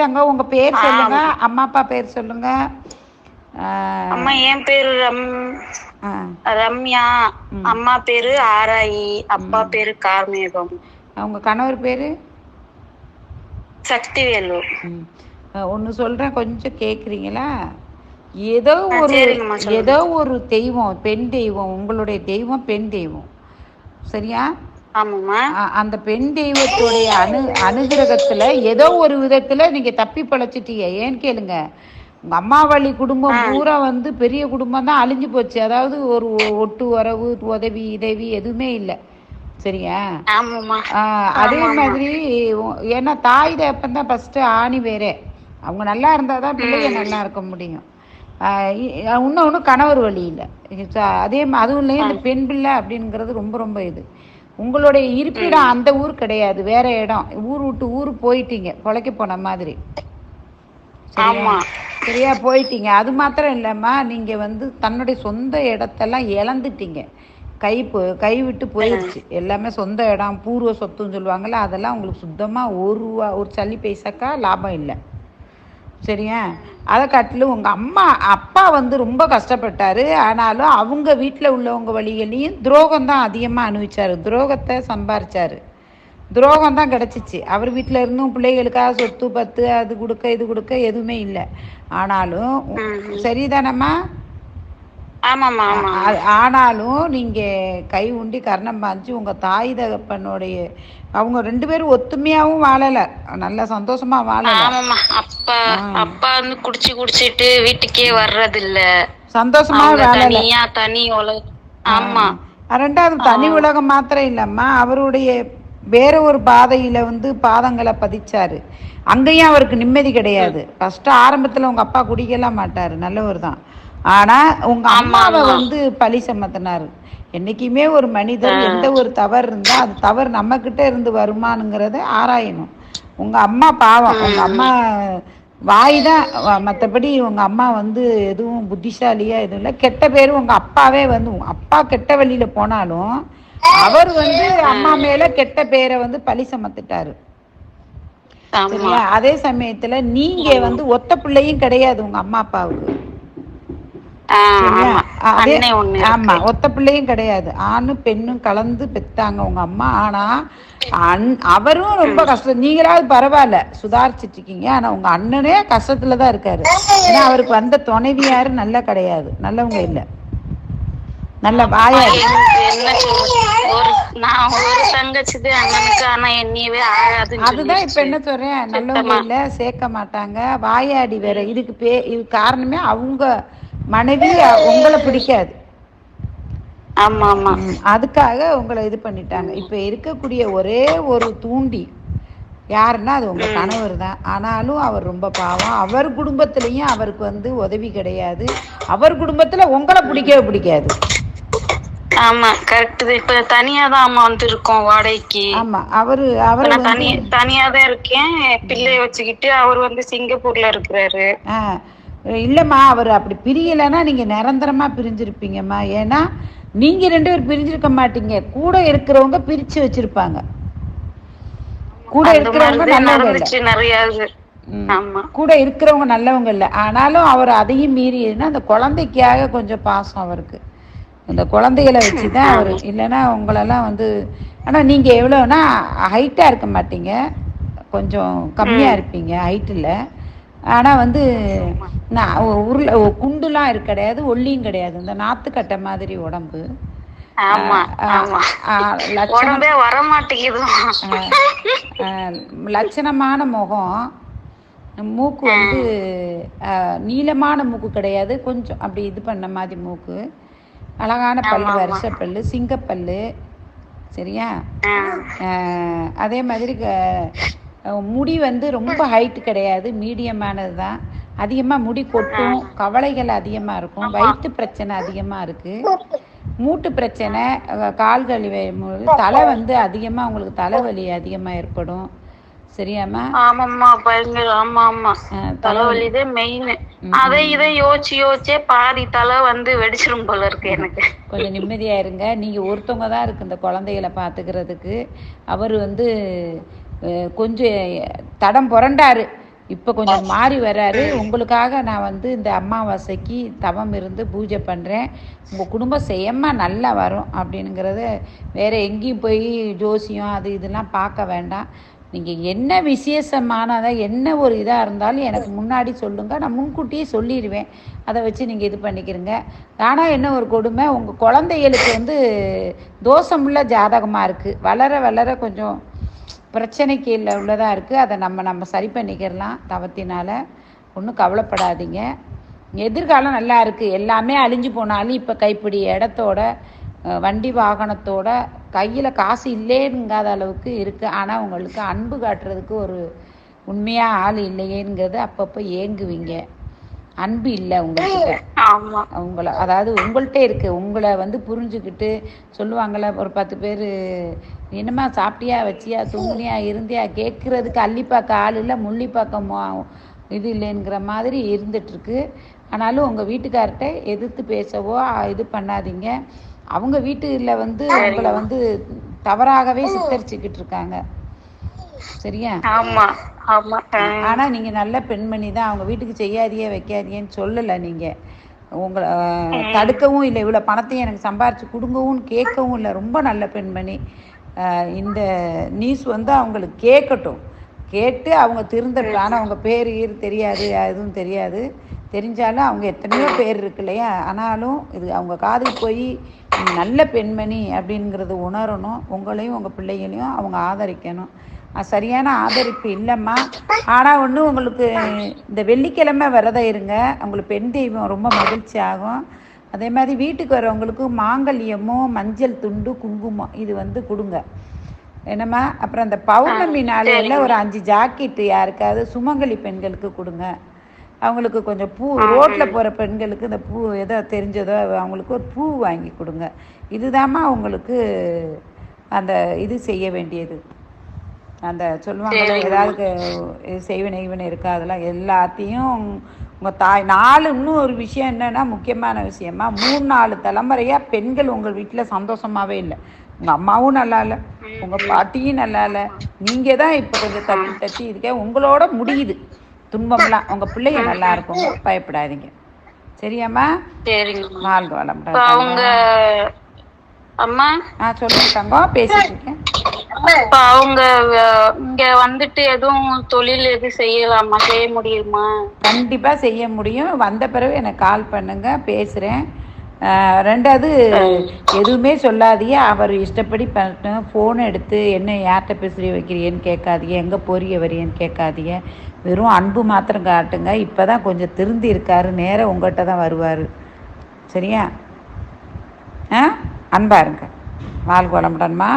தங்க உங்க பேர் சொல்லுங்க, அம்மா அப்பா பேர் சொல்லுங்க. அம்மா என் பேரு ரம்யா, அம்மா பேரு ஆராயி, அப்பா பேரு கார்மேகம். உங்க கணவர் பேரு சக்திவேலு. ஒன்று சொல்கிறேன், கொஞ்சம் கேட்குறீங்களா? ஏதோ சொல்லுங்க. ஒரு தெய்வம், பெண் தெய்வம், உங்களுடைய தெய்வம் பெண் தெய்வம், சரியா? ஆமாம்மா. அந்த பெண் தெய்வத்துடைய அனுகிரகத்தில் ஏதோ ஒரு விதத்தில் நீங்கள் தப்பி பழச்சிட்டீங்க. ஏன்னு கேளுங்க, உங்கள் அம்மா வழி குடும்பம் பூரா வந்து பெரிய குடும்பம் தான் அழிஞ்சு போச்சு. அதாவது ஒரு ஒட்டு உறவு உதவி உதவி எதுவுமே இல்லை, சரியா? அதே மாதிரி ஏன்னா தாய் தகப்பன் தான் ஃபஸ்ட்டு ஆணி வேறே. அவங்க நல்லா இருந்தால் தான் பிள்ளைங்க நல்லா இருக்க முடியும். இன்னொன்று கணவர் வழி இல்லை. அதே அதுவும் இல்லையே இந்த பெண் பிள்ளை அப்படிங்கிறது ரொம்ப ரொம்ப இது. உங்களுடைய இருப்பிடம் அந்த ஊர் கிடையாது, வேற இடம். ஊர் விட்டு ஊர் போயிட்டீங்க, பொழைக்க போன மாதிரி, சரியா? சரியா போயிட்டீங்க. அது மாத்திரம் இல்லைம்மா, நீங்கள் வந்து தன்னுடைய சொந்த இடத்தெல்லாம் இழந்துட்டீங்க. கை விட்டு போயிடுச்சு எல்லாமே. சொந்த இடம், பூர்வ சொத்துன்னு சொல்லுவாங்கள்ல, அதெல்லாம் உங்களுக்கு சுத்தமாக ஒரு சல்லி பைசாக்கா லாபம் இல்லை, சரியா? அதை காட்டிலும் உங்கள் அப்பா வந்து ரொம்ப கஷ்டப்பட்டார். ஆனாலும் அவங்க வீட்டில் உள்ளவங்க வழிகளையும் துரோகம் தான் அதிகமாக அனுபவிச்சார். துரோகத்தை சம்பாரிச்சார், துரோகம் தான் கிடச்சிச்சு. அவர் வீட்டில் இருந்தும் பிள்ளைகளுக்காக சொத்து பத்து அது கொடுக்க இது கொடுக்க எதுவுமே இல்லை. ஆனாலும் சரிதானம்மா? ஆனாலும் நீங்கள் கை உண்டி கர்ணம் பாஞ்சு உங்கள் தாய் தகப்பனுடைய அவங்க 2 பேரும் ஒத்துமையாகவும் வாழலை, நல்லா சந்தோஷமா வாழலை. அப்பா வந்து குடிச்சிட்டு வீட்டுக்கே வர்றது இல்ல, சந்தோஷமா வாழலை, தனி உலகம். ரெண்டாவது தனி உலகம் மாத்திரம் இல்லைம்மா, அவருடைய வேற ஒரு பாதையில வந்து பாதங்களை பதிச்சாரு. அங்கேயும் அவருக்கு நிம்மதி கிடையாது. ஃபர்ஸ்ட் ஆரம்பத்தில் உங்க அப்பா குடிக்கலாம் மாட்டாரு, நல்லவர் தான். ஆனா உங்க அம்மாவை வந்து பழி சமத்தினாரு. என்னைக்குமே ஒரு மனிதர் எந்த ஒரு தவறு இருந்தா அது தவறு நம்ம கிட்ட இருந்து வருமானுங்கிறத ஆராயணும். உங்க அம்மா பாவம், உங்க அம்மா வாய் தான், மற்றபடி உங்க அம்மா வந்து எதுவும் புத்திசாலியா எதுவும் இல்லை. கெட்ட பேரும் உங்க அப்பாவே வந்து, அப்பா கெட்ட வழியில போனாலும் அவர் வந்து அம்மா மேல கெட்ட பேரை வந்து பழி சமத்துட்டாரு, சரியா? அதே சமயத்துல நீங்க வந்து ஒத்த பிள்ளையும் கிடையாது உங்க அம்மா அப்பாவுக்கு, ஆமா, ஒத்த பிள்ளையும் கிடையாது. ஆணும் பெண்ணும் கலந்து பெத்தாங்க உங்க அம்மா. ஆனா அவரும் ரொம்ப கஷ்டம். நீங்களாவது பரவாயில்ல சுதாரிச்சிட்டு இருக்கீங்க. ஆனா உங்க அண்ணனே கஷ்டத்துலதான் இருக்காரு. ஏன்னா அவருக்கு வந்த துணைவி யாரும் நல்லா கிடையாது, நல்லவங்க இல்ல, நல்ல வாயாடி. அதுதான் இப்ப என்ன சொல்றேன், நல்லவங்க இல்ல, சேர்க்க மாட்டாங்க, வாயாடி வேற. இது காரணமே அவங்க மனைவி உங்களை பிடிக்காது, அதுக்காக உங்களை இது பண்ணிட்டாங்க. இப்ப இருக்கக்கூடிய ஒரே ஒரு தூண்டி யாருன்னா அது உங்க கணவர் தான். ஆனாலும் அவர் ரொம்ப பாவம். அவர் குடும்பத்திலையும் அவருக்கு வந்து உதவி கிடையாது. அவர் குடும்பத்துல உங்களை பிடிக்கவே பிடிக்காது. ஆமா, கரெக்ட். இப்ப தனியா தான் அம்மா வந்து இருக்கோம் வாடகைக்கு. ஆமா, அவரு தனியா தான் இருக்கேன், பிள்ளைய வச்சுக்கிட்டு. அவர் வந்து சிங்கப்பூர்ல இருக்கிறாரு. இல்லம்மா, அவர் அப்படி பிரியலைன்னா நீங்க நிரந்தரமா பிரிஞ்சிருப்பீங்கம்மா. ஏன்னா நீங்க 2 பேரும் பிரிஞ்சிருக்க மாட்டீங்க, கூட இருக்கிறவங்க பிரிச்சு வச்சிருப்பாங்க. கூட இருக்கிறவங்க நல்லவங்க இல்ல, கூட இருக்கிறவங்க நல்லவங்க இல்ல. ஆனாலும் அவர் அதையும் மீறி அந்த குழந்தைக்காக கொஞ்சம் பாசம் அவருக்கு, இந்த குழந்தைகளை வச்சுதான் அவர். இல்லைன்னா உங்களெல்லாம் வந்து, ஆனா நீங்க எவ்வளோன்னா ஹைட்டா இருக்க மாட்டீங்க, கொஞ்சம் கம்மியா இருப்பீங்க ஹைட்டில். ஆனால் வந்து குண்டுலாம் கிடையாது, ஒல்லியும் கிடையாது, இந்த நாத்துக்கட்டை மாதிரி உடம்பு. லட்சணமான முகம், மூக்கு வந்து நீளமான மூக்கு கிடையாது, கொஞ்சம் அப்படி இது பண்ண மாதிரி மூக்கு, அழகான பல்லு, வருஷ பல்லு, சிங்கப்பல்லு, சரியா? அதே மாதிரி முடி வந்து ரொம்ப ஹைட்டு கிடையாது, மீடியமானது தான். அதிகமாக முடி கொட்டும், கவலைகள் அதிகமாக இருக்கும், வயிற்று பிரச்சனை அதிகமாக இருக்குது, மூட்டு பிரச்சனை, கால்கள், தலை வந்து அதிகமாக உங்களுக்கு தலைவலி அதிகமாக ஏற்படும், சரியாம்மா? தலைவலிதான் மெயின். அதை இதை யோசிச்சே பாதி தலை வந்து வெடிச்சிரும் போல இருக்கு எனக்கு. கொஞ்சம் நிம்மதியா இருங்க. நீங்க ஒருத்தவங்க தான் இருக்கு இந்த குழந்தைகளை பாத்துக்கிறதுக்கு. அவர் வந்து கொஞ்சம் தடம் புரண்டாரு. இப்போ கொஞ்சம் மாறி வராரு. உங்களுக்காக நான் வந்து இந்த அமாவாசைக்கு தவம் இருந்து பூஜை பண்ணுறேன். உங்கள் குடும்பம் செய்யமா நல்லா வரும் அப்படிங்கிறத வேறு எங்கேயும் போய் ஜோசியம் அது இதெல்லாம் பார்க்க வேண்டாம். நீங்கள் என்ன விசேஷமானதாக என்ன ஒரு இதாக இருந்தாலும் எனக்கு முன்னாடி சொல்லுங்கள், நான் முன்கூட்டியே சொல்லிடுவேன். அதை வச்சு நீங்கள் இது பண்ணிக்கிறங்க. ஆனால் என்ன ஒரு கொடுமை, உங்கள் குழந்தைகளுக்கு வந்து தோஷமுள்ள ஜாதகமாக இருக்குது. வளர வளர கொஞ்சம் பிரச்சனைக்கு இல்லை உள்ளதாக இருக்குது. அதை நம்ம சரி பண்ணிக்கிறலாம் தவத்தினால். ஒன்றும் கவலைப்படாதீங்க. எதிர்காலம் நல்லா இருக்குது. எல்லாமே அழிஞ்சு போனாலும் இப்போ கைப்பிடி இடத்தோட வண்டி வாகனத்தோட கையில் காசு இல்லேங்காத அளவுக்கு இருக்குது. ஆனால் உங்களுக்கு அன்பு காட்டுறதுக்கு ஒரு உண்மையாக ஆள் இல்லையேங்கிறது அப்பப்போ ஏங்குவீங்க. அன்பு இல்லை உங்கள்கிட்ட. உங்களை அதாவது உங்கள்கிட்ட இருக்குது. உங்களை வந்து புரிஞ்சுக்கிட்டு சொல்லுவாங்கள்ல ஒரு 10 பேர், என்னம்மா சாப்பிட்டியா வச்சியா தூங்குனியா இருந்தியா கேட்குறதுக்கு அள்ளிப்பாக்க ஆள் இல்லை, முள்ளிப்பாக்கம் இது இல்லைங்கிற மாதிரி இருந்துகிட்ருக்கு. ஆனாலும் உங்கள் வீட்டுக்கார்ட்ட எதிர்த்து பேசவோ இது பண்ணாதீங்க. அவங்க வீட்டில் வந்து உங்களை வந்து தவறாகவே சித்தரிச்சுக்கிட்டு இருக்காங்க. சரியா? ஆனா நீங்க நல்ல பெண்மணி தான். அவங்க வீட்டுக்கு செய்யாதியே வைக்காதியேன்னு சொல்லலை. நீங்க உங்களை தடுக்கவும் இல்லை, இவ்வளோ பணத்தையும் எனக்கு சம்பாரிச்சு கொடுங்கவும் கேட்கவும் இல்லை. ரொம்ப நல்ல பெண்மணி. இந்த நியூஸ் வந்து அவங்களுக்கு கேட்கட்டும், கேட்டு அவங்க திருந்தட்டும். ஆனால் அவங்க பேர் தெரியாது, எதுவும் தெரியாது. தெரிஞ்சாலும் அவங்க எத்தனையோ பேர் இருக்கு இல்லையா? ஆனாலும் இது அவங்க காதுக்கு போய் நல்ல பெண்மணி அப்படிங்கிறது உணரணும். உங்களையும் உங்கள் பிள்ளைகளையும் அவங்க ஆதரிக்கணும். சரியான ஆதரிப்பு இல்லைம்மா. ஆனால் ஒன்று, உங்களுக்கு இந்த வெள்ளிக்கிழமை விரதம் இருங்க. உங்களுக்கு பெண் தெய்வம் ரொம்ப மகிழ்ச்சி ஆகும். அதே மாதிரி வீட்டுக்கு வரவங்களுக்கு மாங்கல்யமும் மஞ்சள் துண்டு குங்குமம் இது வந்து கொடுங்க. என்னம்மா? அப்புறம் அந்த பௌர்ணமி நாளையில் ஒரு 5 ஜாக்கெட்டு யாருக்காவது சுமங்கலி பெண்களுக்கு கொடுங்க. அவங்களுக்கு கொஞ்சம் பூ, ரோட்டில் போகிற பெண்களுக்கு இந்த பூ எதோ தெரிஞ்சதோ அவங்களுக்கு ஒரு பூ வாங்கி கொடுங்க. இதுதாம்மா உங்களுக்கு அந்த இது செய்ய வேண்டியது. அந்த சொல்லுவாங்க ஏதாவது செய்வனை இவனை இருக்கா, அதெல்லாம் எல்லாத்தையும் உங்கள் தாய் 4 இன்னும் ஒரு விஷயம் என்னென்னா முக்கியமான விஷயமா, 3-4 தலைமுறையாக பெண்கள் உங்கள் வீட்டில் சந்தோஷமாகவே இல்லை. உங்கள் அம்மாவும் நல்லா இல்லை, உங்கள் பாட்டியும் நல்லா இல்லை. நீங்கள் தான் இப்போ கொஞ்சம் தட்டி இருக்கே. உங்களோட முடியுது துன்பம்லாம். உங்கள் பிள்ளைங்க நல்லா இருக்கும், பயப்படாதீங்க. சரியாம்மா? வாழ்க வளமுடன். அம்மா சொல்லுங்க தங்கம், பேசிட்டு இருக்கேன். இப்ப அவங்க இங்க வந்துட்டு எதுவும் தொழில் எது செய்யலாமா, செய்ய முடியுமா? கண்டிப்பா செய்ய முடியும். வந்த பிறகு எனக்கு கால் பண்ணுங்க, பேசுறேன். 2வது எதுவுமே சொல்லாதீங்க. அவர் இஷ்டப்படி பண்ணட்டும். ஃபோன் எடுத்து என்ன யார்கிட்ட பேசுறீ வைக்கிறீன்னு கேட்காதீங்க, எங்கே போறிய வரியன்னு கேட்காதீங்க. வெறும் அன்பு மாத்திரம் காட்டுங்க. இப்போ தான் கொஞ்சம் திருந்தி இருக்காரு. நேராக உங்கள்கிட்ட தான் வருவார். சரியா? அன்பா இருங்க. வாழ்க வளமுடன்மா.